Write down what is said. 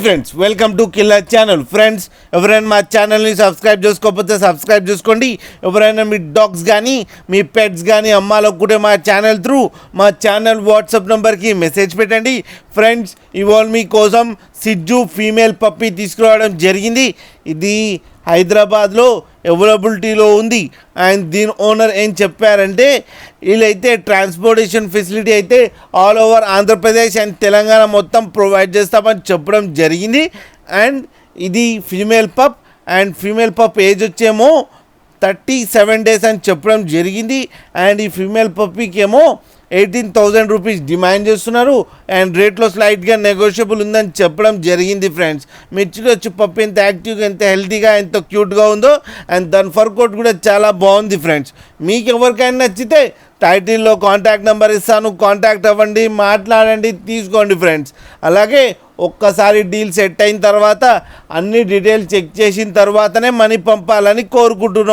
Friends, welcome to killer channel. Friends, ఎవరైనా మా ఛానల్ని సబ్స్క్రైబ్ చేసుకోకపోతే సబ్స్క్రైబ్ చేసుకోండి. ఎవరైనా మీ డాగ్స్ కానీ మీ పెట్స్ కానీ అమ్మాలనుకుంటే మా ఛానల్ త్రూ మా ఛానల్ వాట్సాప్ నెంబర్కి మెసేజ్ పెట్టండి. ఫ్రెండ్స్, ఇవాళ మీకోసం సిజ్జు ఫీమేల్ పప్పీ తీసుకురావడం జరిగింది. ఇది హైదరాబాద్లో అవైలబిలిటీలో ఉంది. అండ్ దీని ఓనర్ ఏం చెప్పారంటే, వీళ్ళైతే ట్రాన్స్పోర్టేషన్ ఫెసిలిటీ అయితే all over Andhra Pradesh and Telangana మొత్తం ప్రొవైడ్ చేస్తామని చెప్పడం జరిగింది. అండ్ ఇది ఫీమేల్ పప్, అండ్ ఫీమేల్ పప్ ఏజ్ వచ్చేమో 37 days అని చెప్పడం జరిగింది. అండ్ ఈ ఫీమేల్ పప్పీకి ఏమో 18,000 రూపీస్ డిమాండ్ చేస్తున్నారు. అండ్ రేట్లో స్లైట్గా నెగోషియబుల్ ఉందని చెప్పడం జరిగింది. ఫ్రెండ్స్, మీరు చూడొచ్చు పప్పి ఎంత యాక్టివ్గా, ఎంత హెల్తీగా, ఎంత క్యూట్గా ఉందో. అండ్ దాని ఫర్ కోట్ కూడా చాలా బాగుంది. ఫ్రెండ్స్, మీకు ఎవరికైనా నచ్చితే టైటిల్లో కాంటాక్ట్ నెంబర్ ఇస్తాను, కాంటాక్ట్ అవ్వండి, మాట్లాడండి, తీసుకోండి. ఫ్రెండ్స్, అలాగే ఒక్కసారి డీల్ సెట్ అయిన తర్వాత అన్ని డీటెయిల్స్ చెక్ చేసిన తర్వాతనే మనీ పంపాలని కోరుకుంటున్నాను.